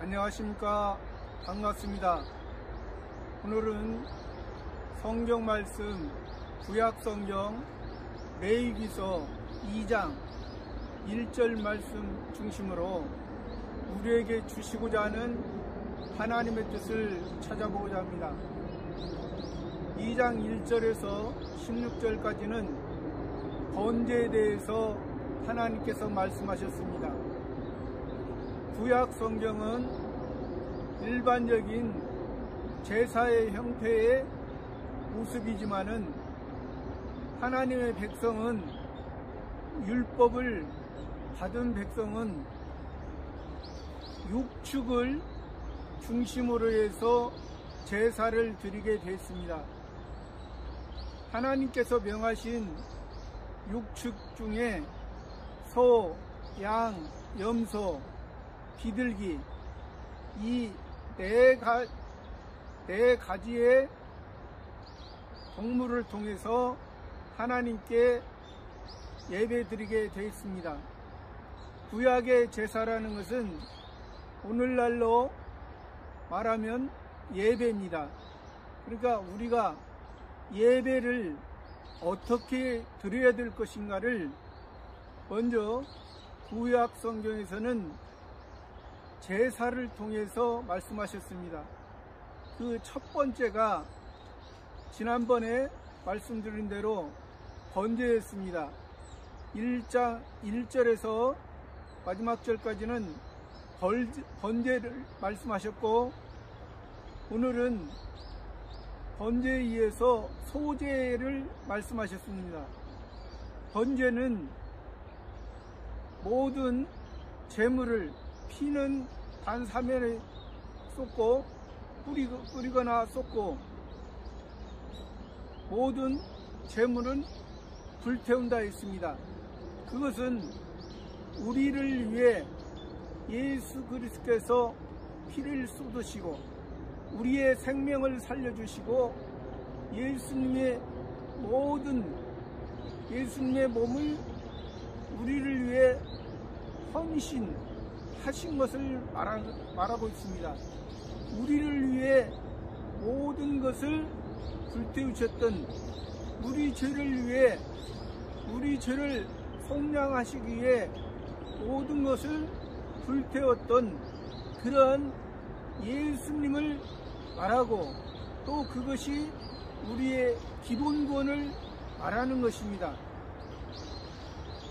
안녕하십니까. 반갑습니다. 오늘은 성경 말씀 구약성경 레위기서 2장 1절 말씀 중심으로 우리에게 주시고자 하는 하나님의 뜻을 찾아보고자 합니다. 2장 1절에서 16절까지는 번제에 대해서 하나님께서 말씀하셨습니다. 구약 성경은 일반적인 제사의 형태의 모습이지만은 하나님의 백성은 율법을 받은 백성은 육축을 중심으로 해서 제사를 드리게 됐습니다. 하나님께서 명하신 육축 중에 소, 양, 염소, 비둘기 이 네 가지의 동물을 통해서 하나님께 예배드리게 되어 있습니다. 구약의 제사라는 것은 오늘날로 말하면 예배입니다. 그러니까 우리가 예배를 어떻게 드려야 될 것인가를 먼저 구약 성경에서는 제사를 통해서 말씀하셨습니다. 그 첫 번째가 지난번에 말씀드린 대로 번제였습니다. 1장 1절에서 마지막 절까지는 번제를 말씀하셨고, 오늘은 번제에 의해서 소제를 말씀하셨습니다. 번제는 모든 제물을 피는 단사면에 쏟고 뿌리거나 쏟고 모든 제물은 불태운다 했습니다. 그것은 우리를 위해 예수 그리스도께서 피를 쏟으시고 우리의 생명을 살려주시고 예수님의 몸을 우리를 위해 헌신하신 것을 말하고 있습니다. 우리를 위해 모든 것을 불태우셨던, 우리 죄를 위해 우리 죄를 속량하시기 위해 모든 것을 불태웠던 그런 예수님을 말하고, 또 그것이 우리의 기본권을 말하는 것입니다.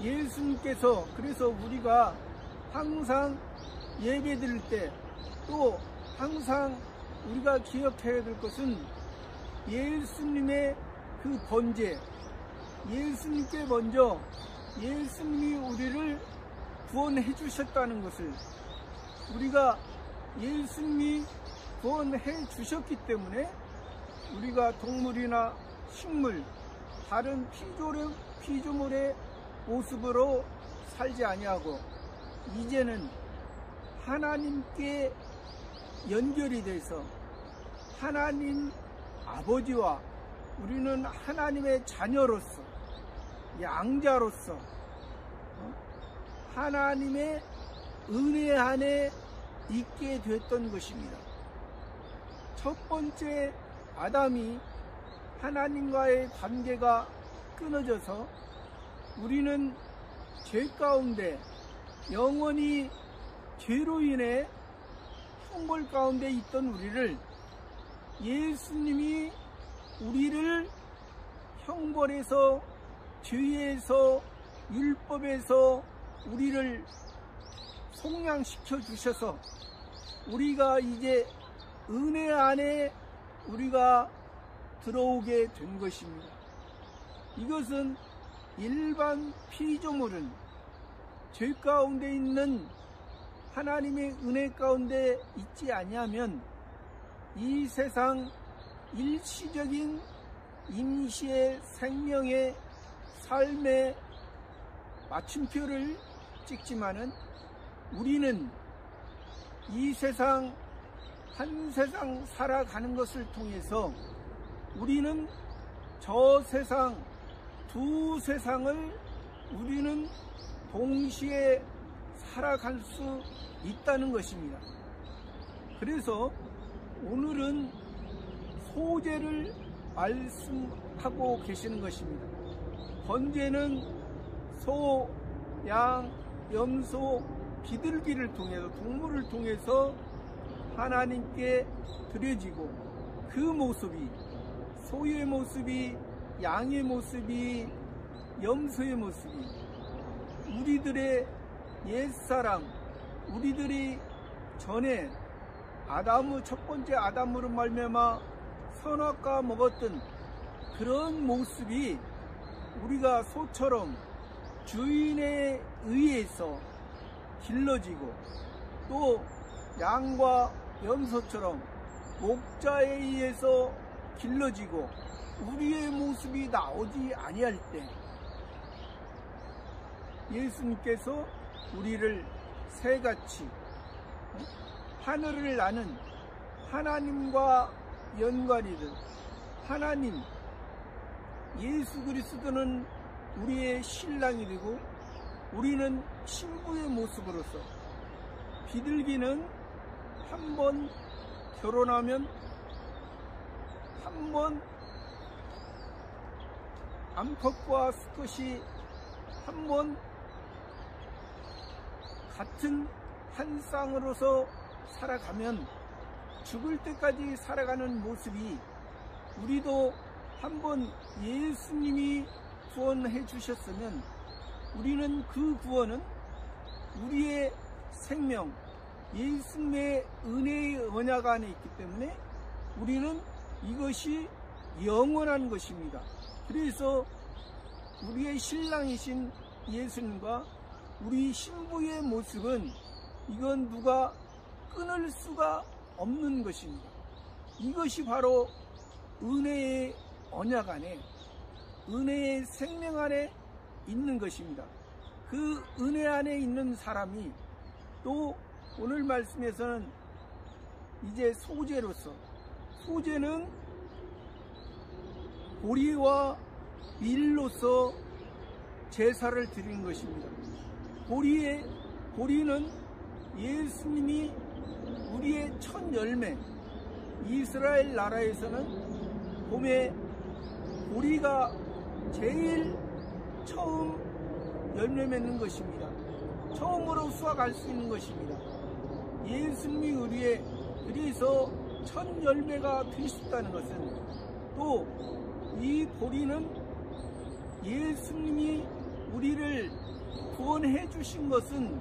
예수님께서, 그래서 우리가 항상 예배 드릴 때 또 항상 우리가 기억해야 될 것은 예수님의 그 번제, 예수님께 먼저 예수님이 우리를 구원해 주셨다는 것을, 우리가 예수님이 구원해 주셨기 때문에 우리가 동물이나 식물, 다른 피조물의 모습으로 살지 아니하고 이제는 하나님께 연결이 돼서 하나님 아버지와 우리는 하나님의 자녀로서, 양자로서 하나님의 은혜 안에 있게 됐던 것입니다. 첫 번째 아담이 하나님과의 관계가 끊어져서 우리는 죄 가운데 영원히 죄로 인해 형벌 가운데 있던 우리를 예수님이 우리를 형벌에서, 죄에서, 율법에서 우리를 속량시켜 주셔서 우리가 이제 은혜 안에 우리가 들어오게 된 것입니다. 이것은 일반 피조물은 죄 가운데 있는 하나님의 은혜 가운데 있지 아니하면 이 세상 일시적인 임시의 생명의 삶의 마침표를 찍지만은 우리는 이 세상 한 세상 살아가는 것을 통해서 우리는 저 세상 두 세상을 우리는 동시에 살아갈 수 있다는 것입니다. 그래서 오늘은 소재를 말씀하고 계시는 것입니다. 번제는 소, 양, 염소, 비둘기를 통해서, 동물을 통해서 하나님께 드려지고, 그 모습이, 소의 모습이, 양의 모습이, 염소의 모습이 우리들의 옛사람, 우리들이 전에 첫 번째 아담으로 말미암아 선악과 먹었던 그런 모습이 우리가 소처럼 주인에 의해서 길러지고, 또 양과 염소처럼 목자에 의해서 길러지고 우리의 모습이 나오지 아니할 때 예수님께서 우리를 새같이 하늘을 나는 하나님과 연관이든, 하나님 예수 그리스도는 우리의 신랑이 되고 우리는 신부의 모습으로서, 비둘기는 한 번 결혼하면 한 번 암컷과 수컷이 한 번 같은 한 쌍으로서 살아가면 죽을 때까지 살아가는 모습이, 우리도 한번 예수님이 구원해 주셨으면 우리는 그 구원은 우리의 생명, 예수님의 은혜의 언약 안에 있기 때문에 우리는 이것이 영원한 것입니다. 그래서 우리의 신랑이신 예수님과 우리 신부의 모습은, 이건 누가 끊을 수가 없는 것입니다. 이것이 바로 은혜의 언약 안에, 은혜의 생명 안에 있는 것입니다. 그 은혜 안에 있는 사람이 또 오늘 말씀에서는 이제 소제로서, 소제는 보리와 밀로서 제사를 드리는 것입니다. 보리는 예수님이 우리의 첫 열매, 이스라엘 나라에서는 봄에 보리가 제일 처음 열매 맺는 것입니다. 처음으로 수확할 수 있는 것입니다. 예수님이 우리의, 그래서 첫 열매가 되셨다는 것은, 또 이 보리는 예수님이 우리를 구원해 주신 것은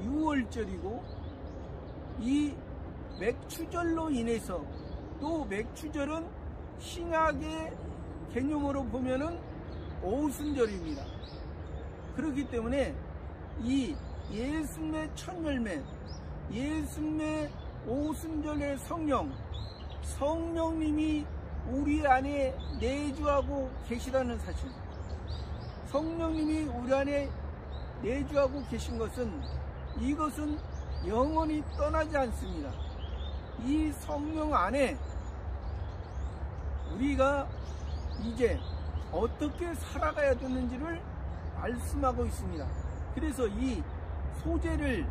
6월절이고, 이 맥추절로 인해서, 또 맥추절은 신약의 개념으로 보면은 오순절입니다. 그렇기 때문에 이 예수님의 첫 열매, 예수님의 오순절의 성령님이 우리 안에 내주하고 계시다는 사실, 성령님이 우리 안에 내주하고 계신 것은, 이것은 영원히 떠나지 않습니다. 이 성령 안에 우리가 이제 어떻게 살아가야 되는지를 말씀하고 있습니다. 그래서 이 소제를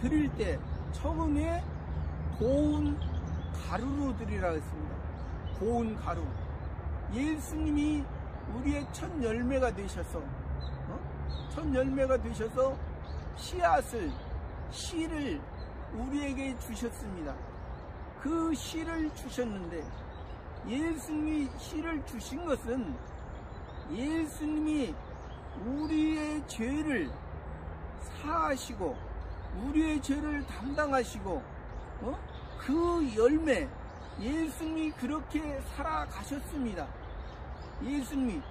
드릴 때 처음에 고운 가루로 드리라 했습니다. 고운 가루. 예수님이 우리의 첫 열매가 되셔서, 씨를 우리에게 주셨습니다. 그 씨를 주셨는데, 예수님이 씨를 주신 것은 예수님이 우리의 죄를 사하시고 우리의 죄를 담당하시고, 그 열매, 예수님이 그렇게 살아가셨습니다. 예수님이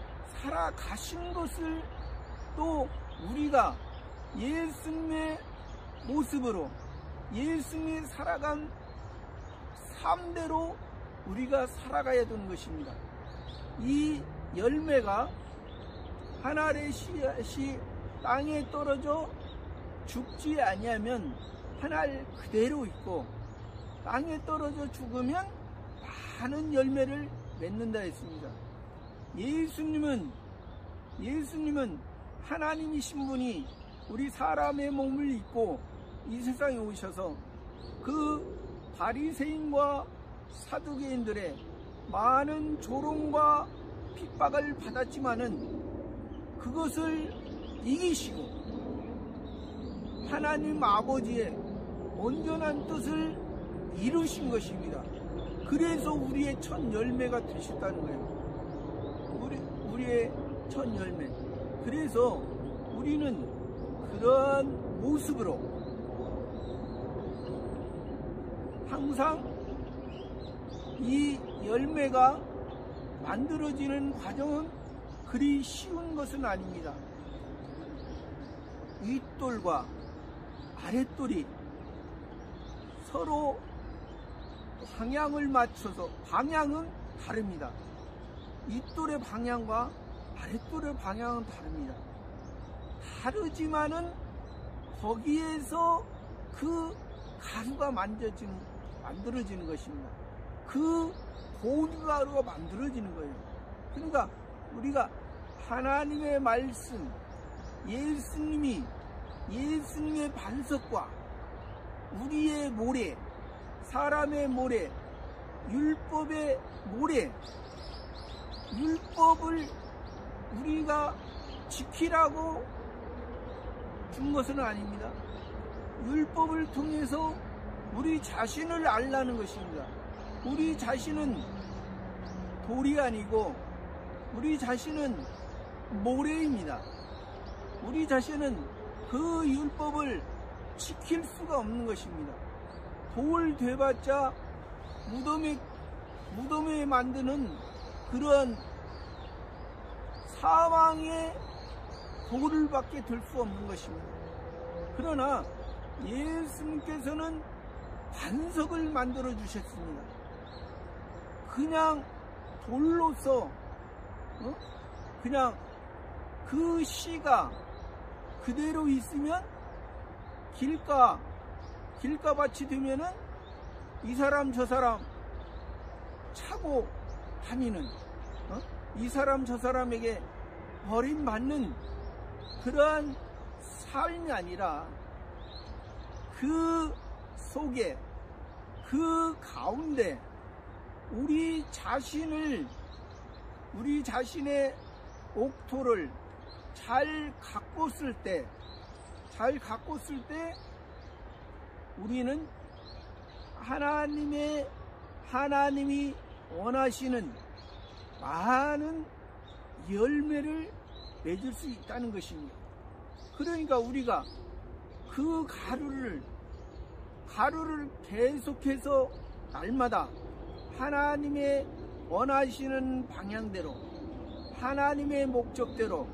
살아가신 것을 또 우리가 예수님의 모습으로, 예수님이 살아간 삶대로 우리가 살아가야 되는 것입니다. 이 열매가 하늘의 씨앗이 땅에 떨어져 죽지 아니하면 하늘 그대로 있고, 땅에 떨어져 죽으면 많은 열매를 맺는다 했습니다. 예수님은 하나님이신 분이 우리 사람의 몸을 입고 이 세상에 오셔서 그 바리새인과 사두개인들의 많은 조롱과 핍박을 받았지만은 그것을 이기시고 하나님 아버지의 온전한 뜻을 이루신 것입니다. 그래서 우리의 첫 열매가 되셨다는 거예요. 우리의 첫 열매. 그래서 우리는 그런 모습으로 항상 이 열매가 만들어지는 과정은 그리 쉬운 것은 아닙니다. 윗돌과 아랫돌이 서로 방향을 맞춰서, 방향은 다릅니다. 윗돌의 방향과 아랫돌의 방향은 다릅니다. 다르지만은 거기에서 그 가루가 만들어지는 것입니다. 그 고가루가 만들어지는 거예요. 그러니까 우리가 하나님의 말씀, 예수님의 반석과 우리의 모래, 사람의 모래, 율법의 모래, 율법을 우리가 지키라고 준 것은 아닙니다. 율법을 통해서 우리 자신을 알라는 것입니다. 우리 자신은 돌이 아니고 우리 자신은 모래입니다. 우리 자신은 그 율법을 지킬 수가 없는 것입니다. 돌 돼봤자 무덤에 만드는 그런 사망의 돌을 밖에 들 수 없는 것입니다. 그러나 예수님께서는 반석을 만들어 주셨습니다. 그냥 돌로서 그냥 그 씨가 그대로 있으면 길가밭이 되면은 이 사람 저 사람 차고 다니는, 이 사람 저 사람에게 버림받는 그러한 삶이 아니라 그 속에, 그 가운데 우리 자신의 옥토를 잘 가꿨을 때 우리는 하나님이 원하시는 많은 열매를 맺을 수 있다는 것입니다. 그러니까 우리가 그 가루를 계속해서 날마다 하나님의 원하시는 방향대로, 하나님의 목적대로,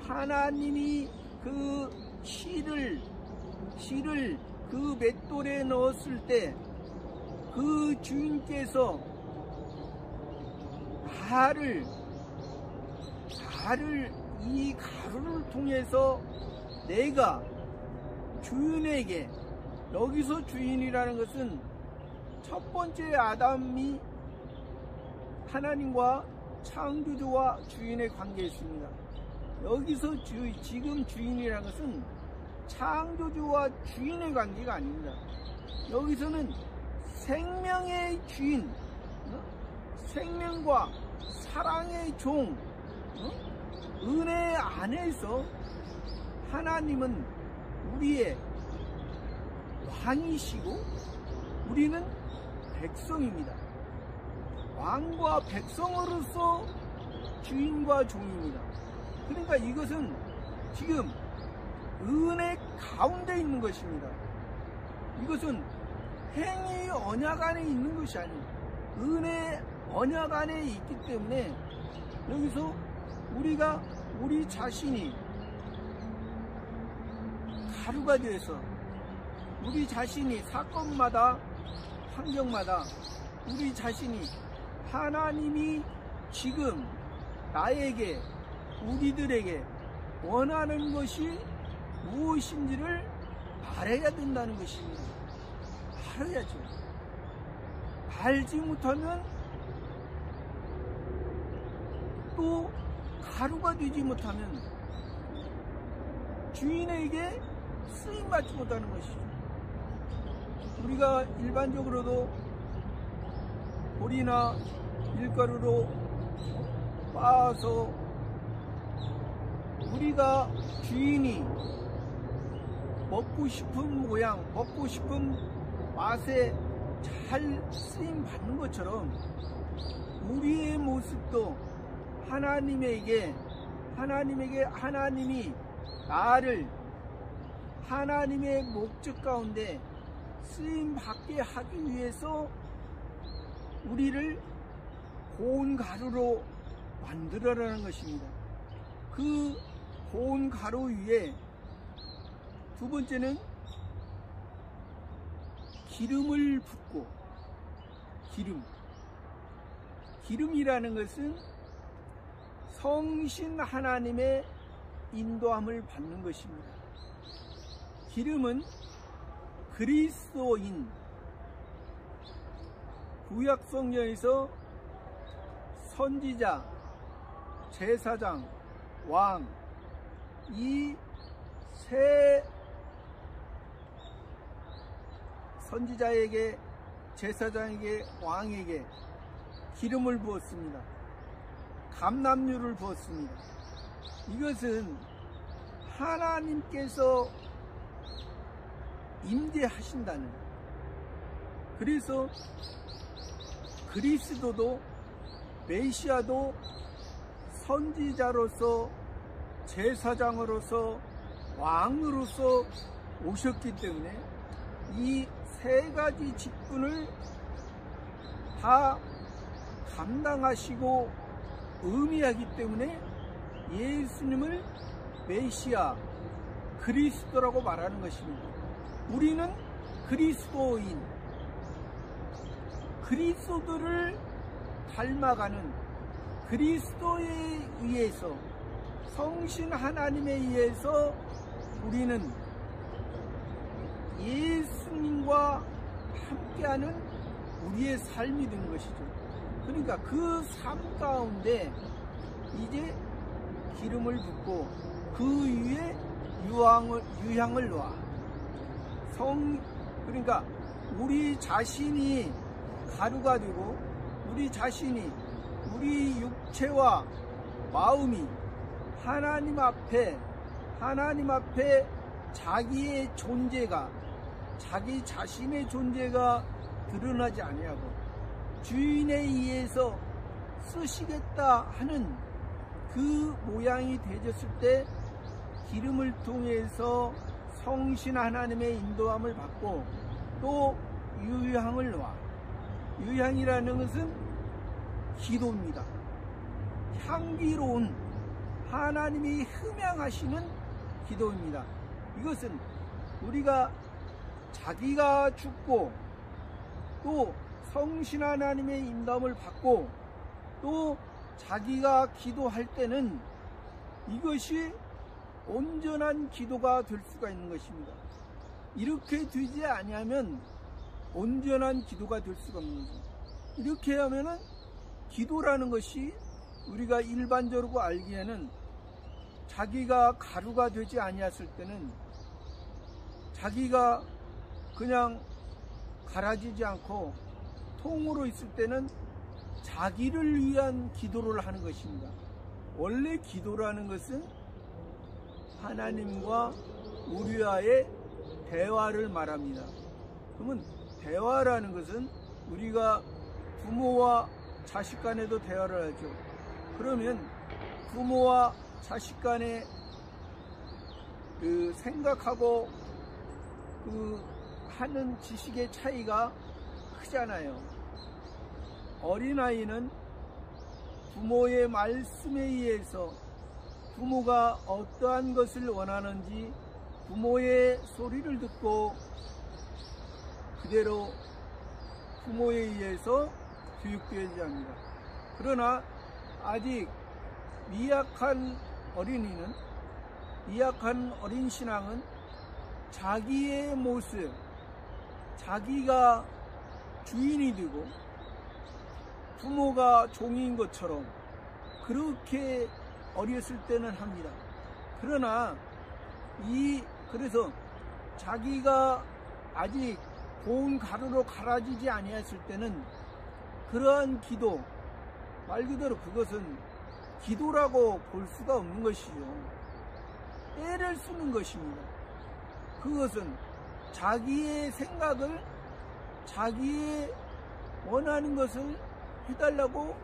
하나님이 그 씨를 그 맷돌에 넣었을 때 그 주인께서 이 가루를 통해서 내가 주인에게, 여기서 주인이라는 것은 첫 번째 아담이 하나님과 창조주와 주인의 관계에 있습니다. 여기서 지금 주인이라는 것은 창조주와 주인의 관계가 아닙니다. 여기서는 생명의 주인, 생명과 사랑의 종, 은혜 안에서 하나님은 우리의 왕이시고 우리는 백성입니다. 왕과 백성으로서 주인과 종입니다. 그러니까 이것은 지금 은혜 가운데 있는 것입니다. 이것은 행위 언약 안에 있는 것이 아니에요. 은혜 언약 안에 있기 때문에 여기서 우리 자신이 가루가 되어서 우리 자신이 사건마다 환경마다 우리 자신이 하나님이 지금 나에게, 우리들에게 원하는 것이 무엇인지를 알아야 된다는 것입니다. 알아야죠. 알지 못하면 또 가루가 되지 못하면 주인에게 쓰임받지 못하는 것이죠. 우리가 일반적으로도 볼이나 밀가루로 빻아서 우리가 주인이 먹고 싶은 모양, 먹고 싶은 맛에 잘 쓰임 받는 것처럼 우리의 모습도 하나님이 나를 하나님의 목적 가운데 쓰임 받게 하기 위해서 우리를 고운 가루로 만들어라는 것입니다. 그 고운 가루 위에 두 번째는 기름을 붓고, 기름이라는 것은 성신 하나님의 인도함을 받는 것입니다. 기름은 그리스도인, 구약 성경에서 선지자, 제사장, 왕, 이 세 선지자에게, 제사장에게, 왕에게 기름을 부었습니다. 감람유를 부었습니다. 이것은 하나님께서 임재하신다는, 그래서 그리스도도 메시아도 선지자로서, 제사장으로서, 왕으로서 오셨기 때문에 이 세 가지 직분을 다 감당하시고 의미하기 때문에 예수님을 메시아, 그리스도라고 말하는 것입니다. 우리는 그리스도인, 그리스도를 닮아가는, 그리스도에 의해서, 성신 하나님에 의해서 우리는 예수님과 함께하는 우리의 삶이 된 것이죠. 그러니까 그 삶 가운데 이제 기름을 붓고 그 위에 유향을 놔. 그러니까 우리 자신이 가루가 되고, 우리 자신이, 우리 육체와 마음이 하나님 앞에 자기의 존재가, 자기 자신의 존재가 드러나지 아니하고 주인에 의해서 쓰시겠다 하는 그 모양이 되졌을 때 기름을 통해서 성신 하나님의 인도함을 받고 또 유향을 놔. 유향이라는 것은 기도입니다. 향기로운, 하나님이 흠양하시는 기도입니다. 이것은 우리가 자기가 죽고 또 성신 하나님의 인도함을 받고 또 자기가 기도할 때는 이것이 온전한 기도가 될 수가 있는 것입니다. 이렇게 되지 아니하면 온전한 기도가 될 수가 없는 거죠. 이렇게 하면은 기도라는 것이 우리가 일반적으로 알기에는 자기가 가루가 되지 아니했을 때는, 자기가 그냥 갈아지지 않고 통으로 있을 때는 자기를 위한 기도를 하는 것입니다. 원래 기도라는 것은 하나님과 우리와의 대화를 말합니다. 그러면 대화라는 것은 우리가 부모와 자식 간에도 대화를 하죠. 그러면 부모와 자식 간에 그 생각하고 그 하는 지식의 차이가 크잖아요. 어린아이는 부모의 말씀에 의해서 부모가 어떠한 것을 원하는지 부모의 소리를 듣고 그대로 부모에 의해서 교육되어야 합니다. 그러나 아직 미약한 어린이는, 미약한 어린 신앙은 자기의 모습, 자기가 주인이 되고 부모가 종인 것처럼 그렇게 어렸을 때는 합니다. 그러나 그래서 자기가 아직 고운 가루로 갈아지지 아니했을 때는 그러한 기도, 말 그대로 그것은 기도라고 볼 수가 없는 것이죠. 때를 쓰는 것입니다. 그것은 자기의 생각을, 자기의 원하는 것을 해달라고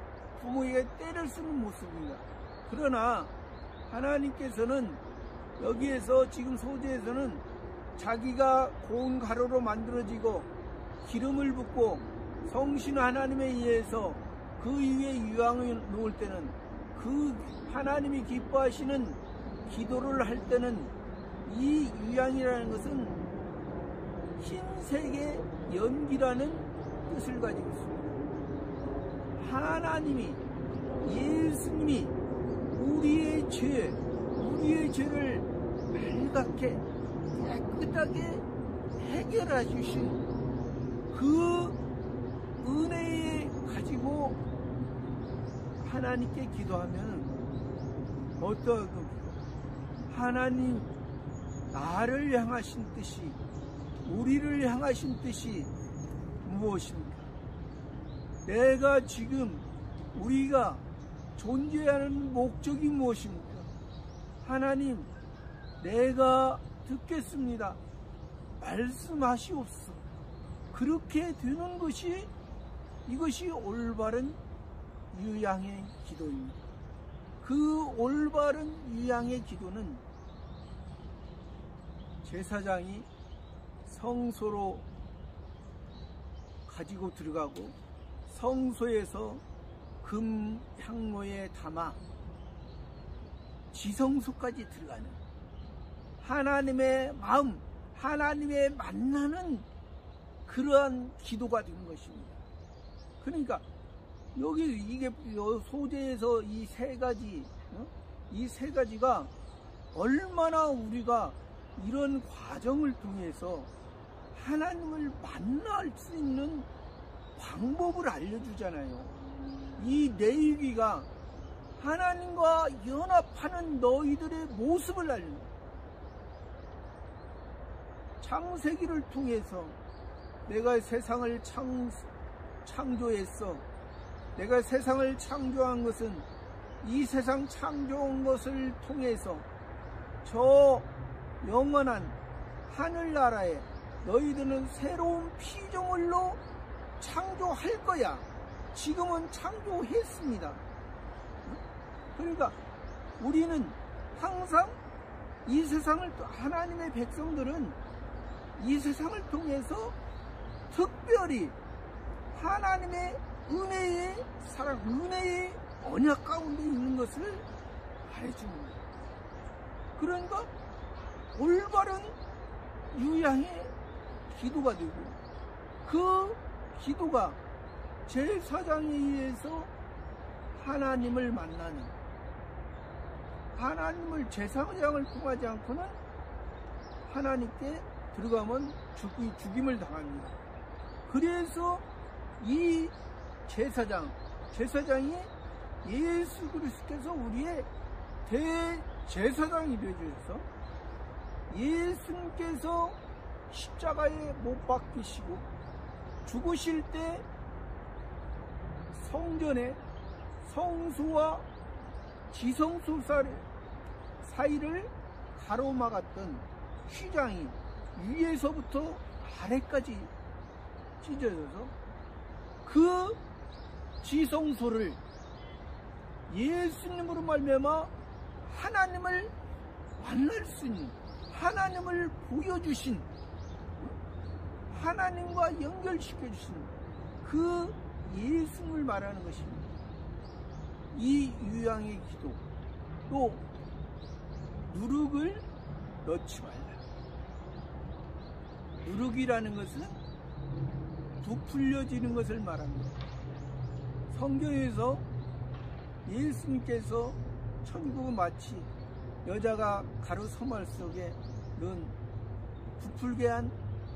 부모에게 때를 쓰는 모습입니다. 그러나 하나님께서는 여기에서 지금 소재에서는 자기가 고운 가루로 만들어지고 기름을 붓고 성신 하나님에 의해서 그 위에 유향을 놓을 때는, 그 하나님이 기뻐하시는 기도를 할 때는 이 유향이라는 것은 흰색의 연기라는 뜻을 가지고 있습니다. 하나님이, 예수님이 우리의 죄를 빨갛게 깨끗하게 해결해 주신 그 은혜에 가지고 하나님께 기도하면 어떠하고, 하나님 나를 향하신 뜻이, 우리를 향하신 뜻이 무엇입니까? 내가 지금, 우리가 존재하는 목적이 무엇입니까? 하나님, 내가 듣겠습니다. 말씀하시옵소서. 그렇게 되는 것이, 이것이 올바른 유향의 기도입니다. 그 올바른 유향의 기도는 제사장이 성소로 가지고 들어가고 성소에서 금 향로에 담아 지성소까지 들어가는 하나님의 마음, 하나님의 만나는 그러한 기도가 되는 것입니다. 그러니까 여기 이게 소재에서 이 세 가지, 이 세 가지가 얼마나 우리가 이런 과정을 통해서 하나님을 만날 수 있는 방법을 알려주잖아요. 이 레위기가 하나님과 연합하는 너희들의 모습을 알려줍니다. 창세기를 통해서 내가 세상을 창조했어. 내가 세상을 창조한 것은 이 세상 창조한 것을 통해서 저 영원한 하늘나라에 너희들은 새로운 피조물로 창조할 거야. 지금은 창조했습니다. 그러니까 우리는 항상 이 세상을, 하나님의 백성들은 이 세상을 통해서 특별히 하나님의 은혜의 사랑, 은혜의 언약 가운데 있는 것을 말해줍니다. 그러니까 올바른 유향의 기도가 되고, 그 기도가 제사장에 의해서 하나님을 만나는, 하나님을 제사장을 통하지 않고는 하나님께 들어가면 죽임을 당합니다. 그래서 이 제사장이 예수 그리스도께서 우리의 대제사장이 되어주셔서 예수님께서 십자가에 못 박히시고 죽으실 때 성전에 성소와 지성소 사이를 가로막았던 휘장이 위에서부터 아래까지 찢어져서 그 지성소를 예수님으로 말미암아 하나님을 만날 수 있는, 하나님을 보여주신, 하나님과 연결시켜주신 그 예수님을 말하는 것입니다. 이 유향의 기도, 또 누룩을 넣지 말라. 누룩이라는 것은 부풀려지는 것을 말합니다. 성경에서 예수님께서 천국은 마치 여자가 가루 소말 속에 넣은 부풀게 한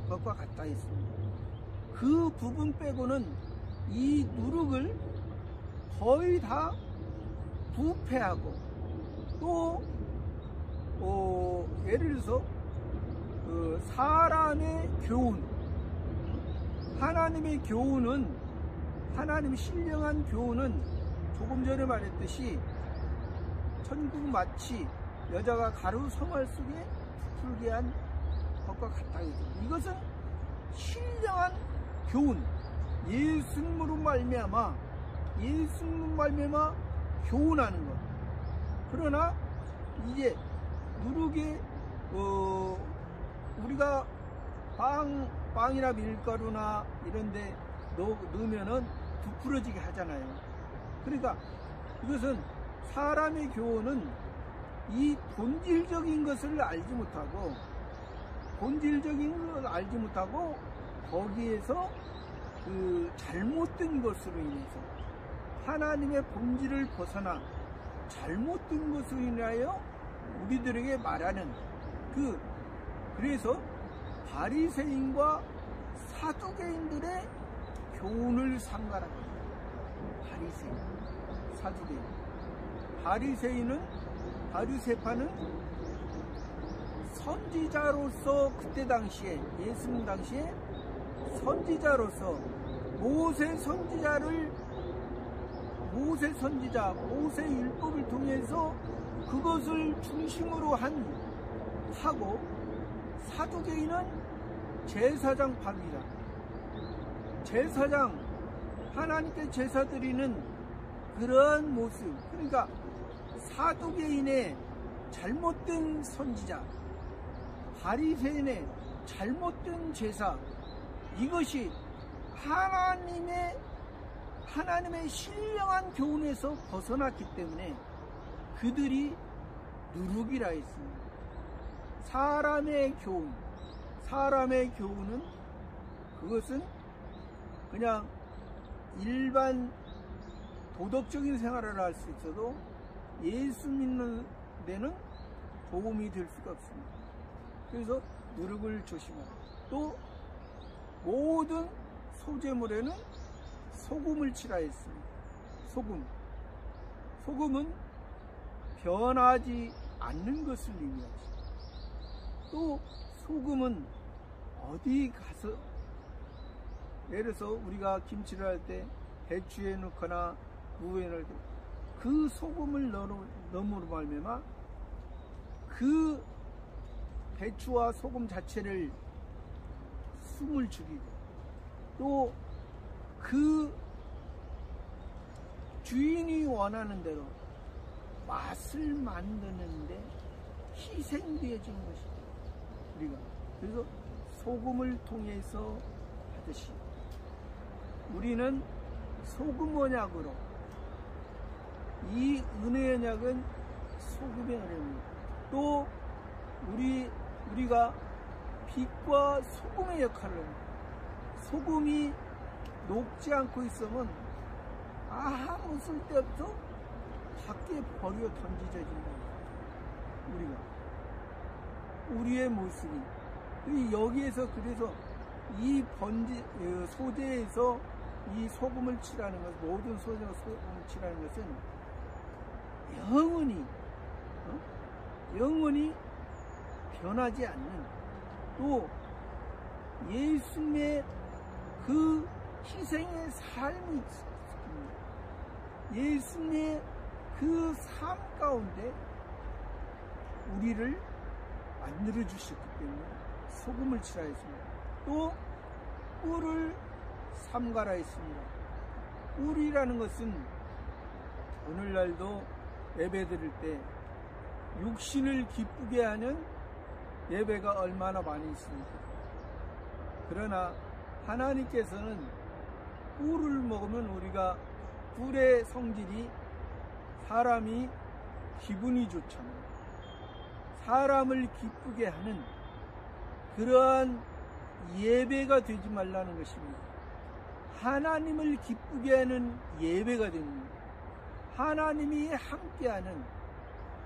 것과 같다 했습니다. 그 부분 빼고는 이 누룩을 거의 다 부패하고, 또 예를 들어서 사람의 교훈, 하나님의 교훈은, 하나님의 신령한 교훈은 조금 전에 말했듯이 천국 마치 여자가 가루 성알 속에 부풀게 한 것과 같다. 이것은 신령한 교훈, 예수님으로 말미암아 교훈하는 것. 그러나 이제 누룩에 우리가 빵이나 밀가루나 이런데 넣으면은 부풀어지게 하잖아요. 그러니까 이것은 사람의 교훈은 이 본질적인 것을 알지 못하고 거기에서 그 잘못된 것으로 인해서 하나님의 본질을 벗어나 잘못된 것으로 인하여 우리들에게 말하는 그래서 바리새인과 사두개인들의 교훈을 상관한 겁니다. 바리새인, 사두개인. 바리새파는 선지자로서 그때 당시에 예수님 당시에 선지자로서 모세 율법을 통해서 그것을 중심으로 하고 사두개인은 제사장 파기라. 하나님께 제사 드리는 그러한 모습. 그러니까 사두개인의 잘못된 선지자, 바리새인의 잘못된 제사, 이것이 하나님의 신령한 교훈에서 벗어났기 때문에 그들이 누룩이라 했습니다. 사람의 교훈은 그것은 그냥 일반 도덕적인 생활을 할 수 있어도 예수 믿는 데는 도움이 될 수가 없습니다. 그래서 누룩을 조심하라. 또 모든 소재물에는 소금을 치라 했습니다. 소금은 변하지 않는 것을 의미하죠. 또 소금은 어디 가서, 예를 들어서 우리가 김치를 할 때 배추에 넣거나 무에 넣을 때 그 소금을 넣음으로 말미암아 그 배추와 소금 자체를 숨을 죽이고 또 그 주인이 원하는 대로 맛을 만드는데 희생되어진 것이죠. 우리가 그래서 소금을 통해서 하듯이 우리는 소금 언약으로, 이 은혜의 언약은 소금의 언약입니다. 또 우리가 빛과 소금의 역할을 합니다. 소금이 녹지 않고 있으면 아무 쓸데없어 밖에 버려 던져진다. 우리의 모습이 여기에서, 그래서 이 소재에서 이 소금을 칠하는 것, 모든 소재가 소금을 칠하는 것은 영원히 변하지 않는, 또 예수님의 그 희생의 삶이 있습니다. 예수님의 그 삶 가운데 우리를 만들어 주셨기 때문에 소금을 치라 했습니다. 또 꿀을 삼가라 했습니다. 꿀이라는 것은 오늘날도 예배 드릴 때 육신을 기쁘게 하는 예배가 얼마나 많이 있습니까? 그러나 하나님께서는 꿀을 먹으면 우리가 꿀의 성질이 사람이 기분이 좋잖아요. 사람을 기쁘게 하는 그러한 예배가 되지 말라는 것입니다. 하나님을 기쁘게 하는 예배가 됩니다. 하나님이 함께하는,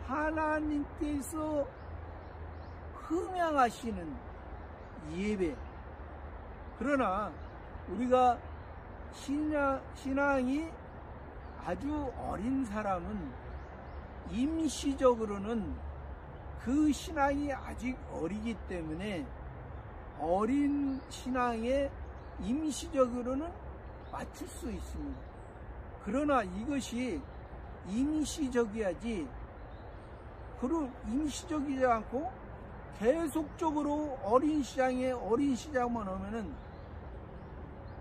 하나님께서 흥향하시는 예배. 그러나 우리가 신앙이 아주 어린 사람은 임시적으로는 그 신앙이 아직 어리기 때문에 어린 신앙에 임시적으로는 맞출 수 있습니다. 그러나 이것이 임시적이야지, 그리고 임시적이지 않고 계속적으로 어린 시장만 오면은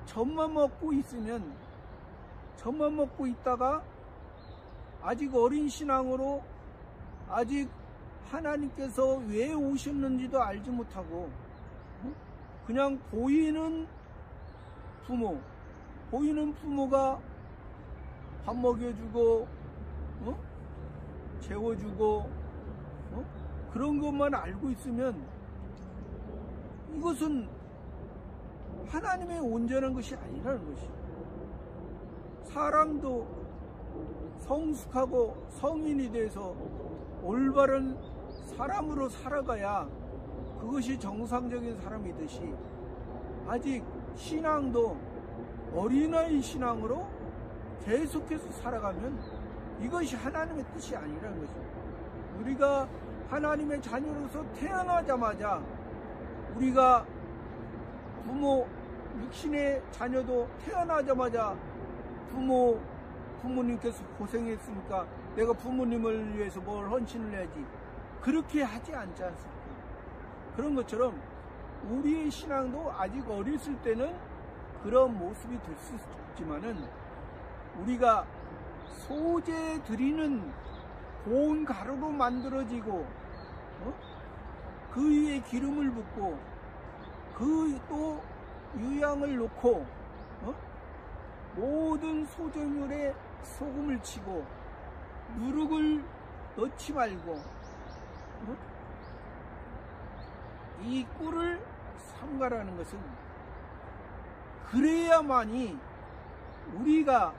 젖만 먹고 있으면, 젖만 먹고 있다가 아직 어린 신앙으로 아직 하나님께서 왜 오셨는지도 알지 못하고 그냥 보이는 부모가 밥 먹여주고 재워주고 그런 것만 알고 있으면 이것은 하나님의 온전한 것이 아니라는 것이죠. 사람도 성숙하고 성인이 돼서 올바른 사람으로 살아가야 그것이 정상적인 사람이듯이, 아직 신앙도 어린아이 신앙으로 계속해서 살아가면 이것이 하나님의 뜻이 아니라는 것입니다. 우리가 하나님의 자녀로서 태어나자마자, 우리가 육신의 자녀도 태어나자마자 부모님께서 고생했으니까 내가 부모님을 위해서 뭘 헌신을 해야지, 그렇게 하지 않지 않습니까? 그런 것처럼 우리의 신앙도 아직 어렸을 때는 그런 모습이 될 수 있지만은, 우리가 소재 드리는 고운 가루로 만들어지고 그 위에 기름을 붓고 그 또 유향을 놓고 모든 소재물에 소금을 치고 누룩을 넣지 말고 이 꿀을 삼가라는 것은, 그래야만이 우리가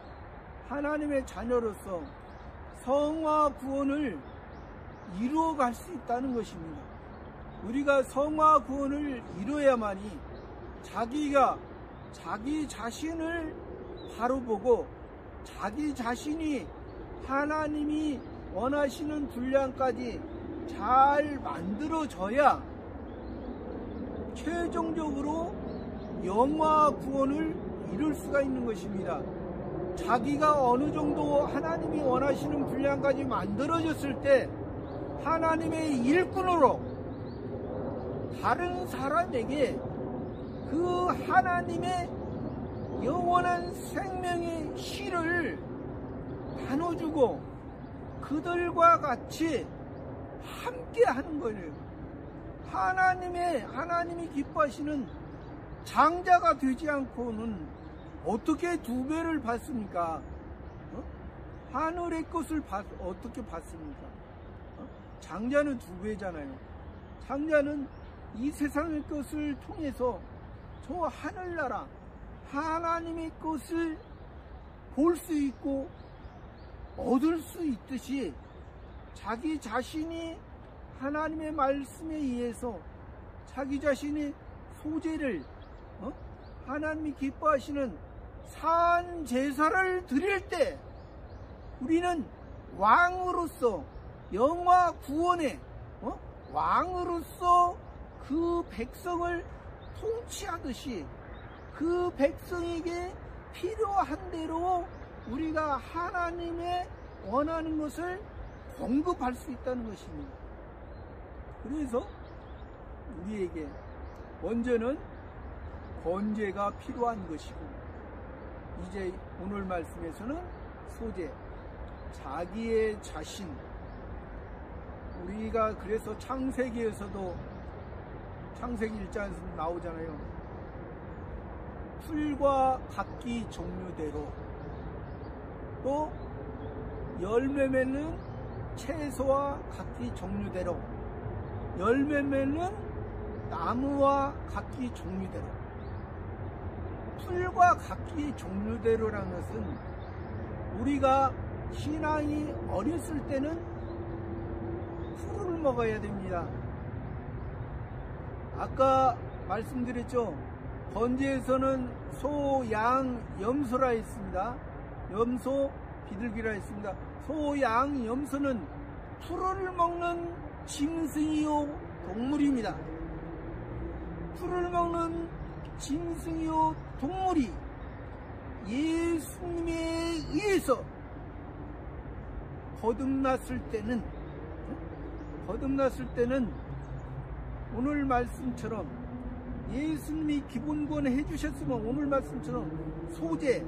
하나님의 자녀로서 성화 구원을 이루어갈 수 있다는 것입니다. 우리가 성화 구원을 이루어야만이 자기가 자기 자신을 바로 보고 자기 자신이 하나님이 원하시는 분량까지 잘 만들어져야 최종적으로 영화 구원을 이룰 수가 있는 것입니다. 자기가 어느 정도 하나님이 원하시는 분량까지 만들어졌을 때 하나님의 일꾼으로 다른 사람에게 그 하나님의 영원한 생명의 실을 나눠주고 그들과 같이 함께 하는 거예요. 하나님이 기뻐하시는 장자가 되지 않고는 어떻게 2배를 받습니까? 하늘의 것을 어떻게 받습니까? 장자는 2배잖아요. 장자는 이 세상의 것을 통해서 저 하늘나라 하나님의 것을 볼 수 있고 얻을 수 있듯이, 자기 자신이 하나님의 말씀에 의해서 자기 자신의 소재를 하나님이 기뻐하시는 산 제사를 드릴 때 우리는 왕으로서 영화 구원의 왕으로서 그 백성을 통치하듯이 그 백성에게 필요한 대로 우리가 하나님의 원하는 것을 공급할 수 있다는 것입니다. 그래서 우리에게 먼저는 번제가 필요한 것이고, 이제 오늘 말씀에서는 소재, 자기의 자신, 우리가 그래서 창세기에서도 창세기 1장에서 나오잖아요. 풀과 각기 종류대로, 또 열매 맺는 채소와 각기 종류대로, 열매 맺는 나무와 각기 종류대로. 풀과 각기 종류대로라는 것은 우리가 신앙이 어렸을 때는 풀을 먹어야 됩니다. 아까 말씀드렸죠. 번제에서는 소, 양, 염소라 했습니다. 염소, 비둘기라 했습니다. 소, 양, 염소는 풀을 먹는 짐승이요 동물입니다. 풀을 먹는 짐승이요 동물이 예수님에 의해서 거듭났을 때는 오늘 말씀처럼 예수님이 기본권 해주셨으면 오늘 말씀처럼 소재,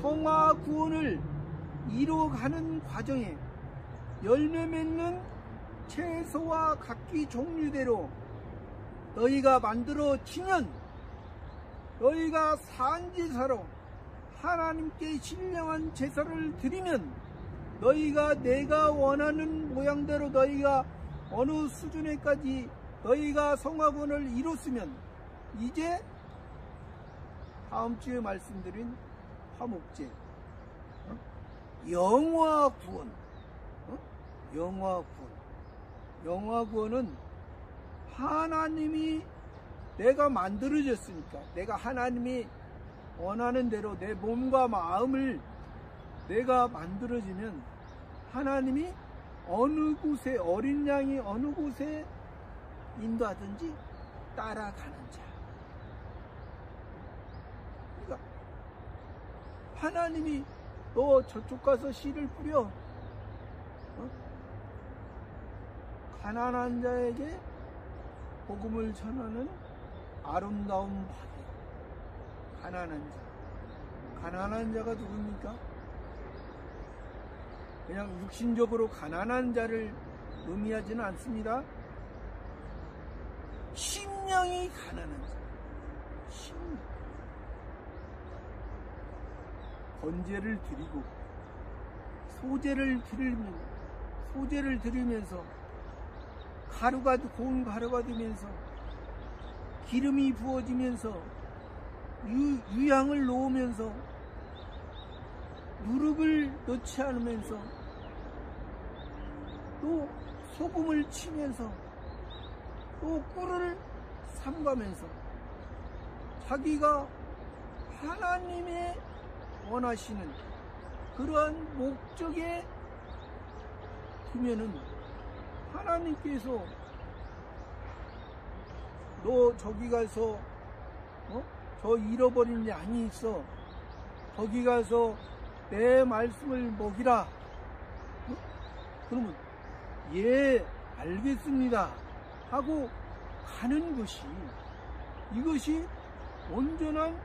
성화 구원을 이뤄가는 과정에 열매 맺는 채소와 각기 종류대로 너희가 만들어지면 너희가 산제사로 하나님께 신령한 제사를 드리면 너희가 내가 원하는 모양대로 너희가 어느 수준에까지 너희가 성화구원을 이뤘으면 이제 다음 주에 말씀드린 화목제 영화구원, 영화구원은 하나님이 내가 만들어졌으니까 내가 하나님이 원하는 대로 내 몸과 마음을 내가 만들어지면 하나님이 어느 곳에 어린 양이 어느 곳에 인도하든지 따라가는 자. 그러니까 하나님이 너 저쪽 가서 씨를 뿌려 가난한 자에게 복음을 전하는 아름다운 파괴. 가난한 자가 누굽니까? 그냥 육신적으로 가난한 자를 의미하지는 않습니다. 심령이 가난한 자. 심령. 번제를 드리고 소제를 드리면서 고운 가루가 되면서 기름이 부어지면서 유향을 놓으면서 누룩을 넣지 않으면서 또 소금을 치면서 또 꿀을 삼가면서 자기가 하나님의 원하시는 그러한 목적에 두면은 하나님께서 너 저기 가서 저 잃어버린 양이 있어 거기 가서 내 말씀을 먹이라. 그러면 예 알겠습니다 하고 가는 것이 이것이 온전한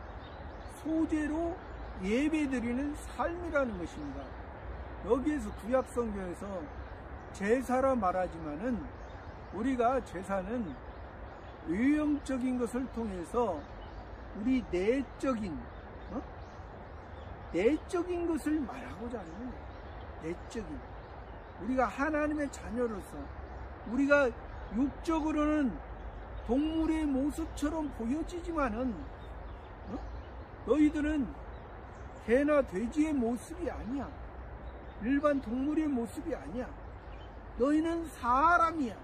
소제로 예배드리는 삶이라는 것입니다. 여기에서 구약성경에서 제사라 말하지만은 우리가 제사는 외형적인 것을 통해서 우리 내적인 것을 말하고자 하는 거예요. 내적인 우리가 하나님의 자녀로서 우리가 육적으로는 동물의 모습처럼 보여지지만은 너희들은 개나 돼지의 모습이 아니야. 일반 동물의 모습이 아니야. 너희는 사람이야.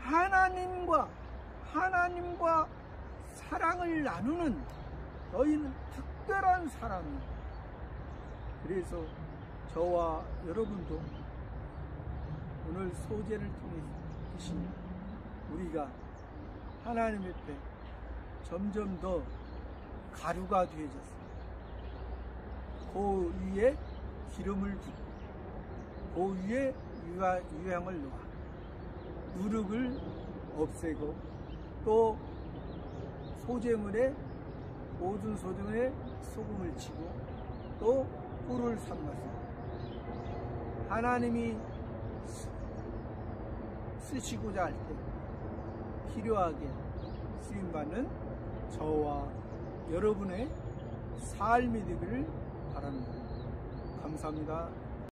하나님과 사랑을 나누는 너희는 특별한 사람이야. 그래서 저와 여러분도 오늘 소제를 통해서 우리가 하나님 앞에 점점 더 가루가 되어졌습니다. 그 위에 기름을 붓고 그 위에 유향을 놓아 누룩을 없애고 또 소제물에 모든 소제물에 소금을 치고 또 꿀을 삼가서 하나님이 쓰시고자 할 때 필요하게 쓰임받는 저와 여러분의 삶이 되기를 바랍니다. 감사합니다.